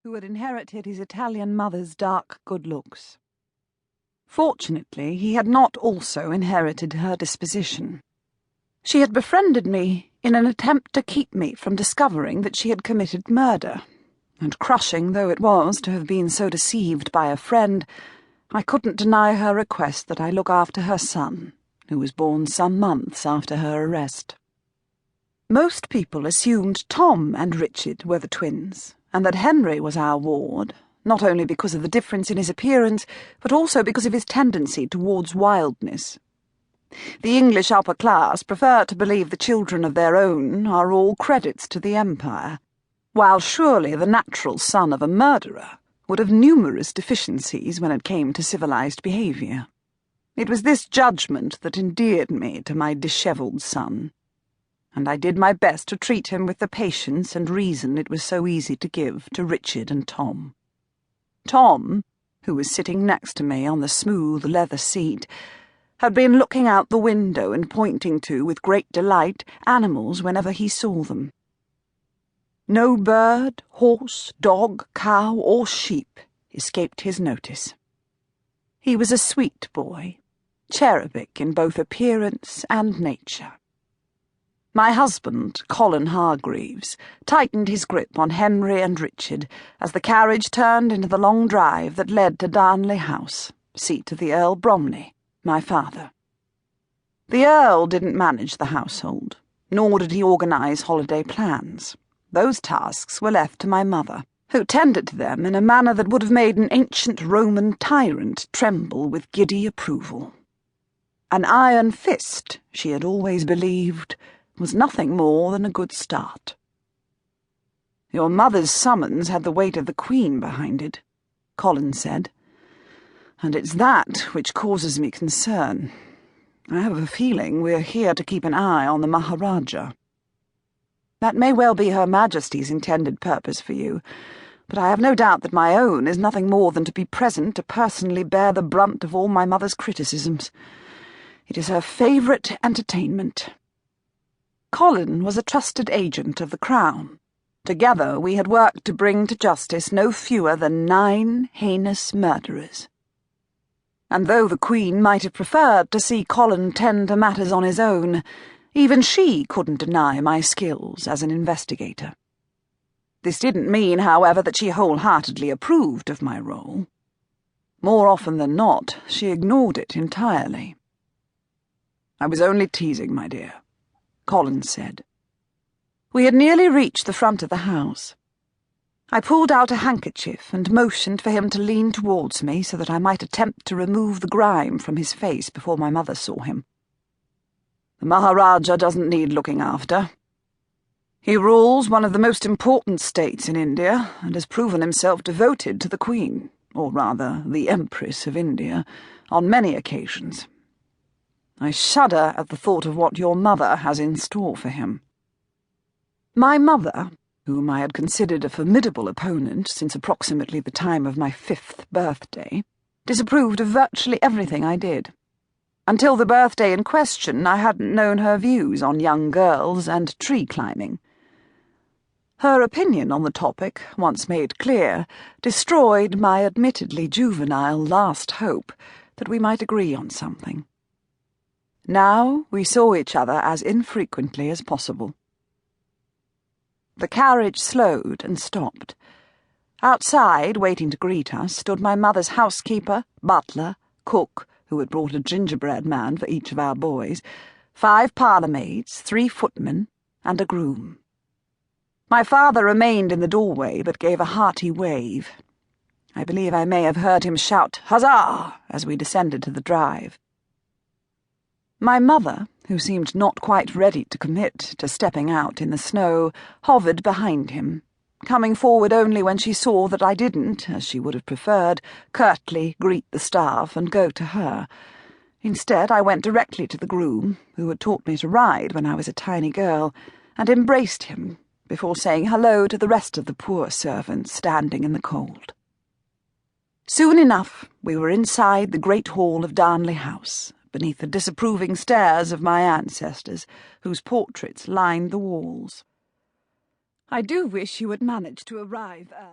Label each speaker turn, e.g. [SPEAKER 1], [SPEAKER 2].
[SPEAKER 1] who had inherited his Italian mother's dark good looks. Fortunately, he had not also inherited her disposition. She had befriended me in an attempt to keep me from discovering that she had committed murder, and crushing though it was to have been so deceived by a friend, I couldn't deny her request that I look after her son, who was born some months after her arrest. Most people assumed Tom and Richard were the twins, and that Henry was our ward, not only because of the difference in his appearance, but also because of his tendency towards wildness. The English upper class prefer to believe the children of their own are all credits to the empire, while surely the natural son of a murderer would have numerous deficiencies when it came to civilized behaviour. It was this judgment that endeared me to my dishevelled son, and I did my best to treat him with the patience and reason it was so easy to give to Richard and Tom. Tom, who was sitting next to me on the smooth leather seat, had been looking out the window and pointing to, with great delight, animals whenever he saw them. No bird, horse, dog, cow, or sheep escaped his notice. He was a sweet boy, cherubic in both appearance and nature. My husband, Colin Hargreaves, tightened his grip on Henry and Richard as the carriage turned into the long drive that led to Darnley House, seat of the Earl Bromley, my father. The Earl didn't manage the household, nor did he organise holiday plans. Those tasks were left to my mother, who tended to them in a manner that would have made an ancient Roman tyrant tremble with giddy approval. An iron fist, she had always believed, was nothing more than a good start. "Your mother's summons had the weight of the Queen behind it," Colin said, "and it's that which causes me concern. I have a feeling we're here to keep an eye on the maharaja. That may well be Her Majesty's intended purpose for you, but I have no doubt that my own is nothing more than to be present to personally bear the brunt of all my mother's criticisms. It is her favourite entertainment." Colin was a trusted agent of the Crown. Together we had worked to bring to justice no fewer than 9 heinous murderers. And though the Queen might have preferred to see Colin tend to matters on his own, even she couldn't deny my skills as an investigator. This didn't mean, however, that she wholeheartedly approved of my role. More often than not, she ignored it entirely. "I was only teasing, my dear," Colin said. We had nearly reached the front of the house. I pulled out a handkerchief and motioned for him to lean towards me so that I might attempt to remove the grime from his face before my mother saw him. "The maharaja doesn't need looking after. He rules one of the most important states in India and has proven himself devoted to the Queen, or rather the Empress of India, on many occasions. I shudder at the thought of what your mother has in store for him." My mother, whom I had considered a formidable opponent since approximately the time of my 5th birthday, disapproved of virtually everything I did. Until the birthday in question, I hadn't known her views on young girls and tree climbing. Her opinion on the topic, once made clear, destroyed my admittedly juvenile last hope that we might agree on something. Now we saw each other as infrequently as possible. The carriage slowed and stopped. Outside, waiting to greet us, stood my mother's housekeeper, butler, cook, who had brought a gingerbread man for each of our boys, 5 parlour-maids, 3 footmen, and a groom. My father remained in the doorway, but gave a hearty wave. I believe I may have heard him shout, "Huzzah!" as we descended to the drive. My mother, who seemed not quite ready to commit to stepping out in the snow, hovered behind him, coming forward only when she saw that I didn't, as she would have preferred, curtly greet the staff and go to her. Instead, I went directly to the groom, who had taught me to ride when I was a tiny girl, and embraced him, before saying hello to the rest of the poor servants standing in the cold. Soon enough, we were inside the great hall of Darnley House, beneath the disapproving stares of my ancestors, whose portraits lined the walls. "I do wish you had managed to arrive early."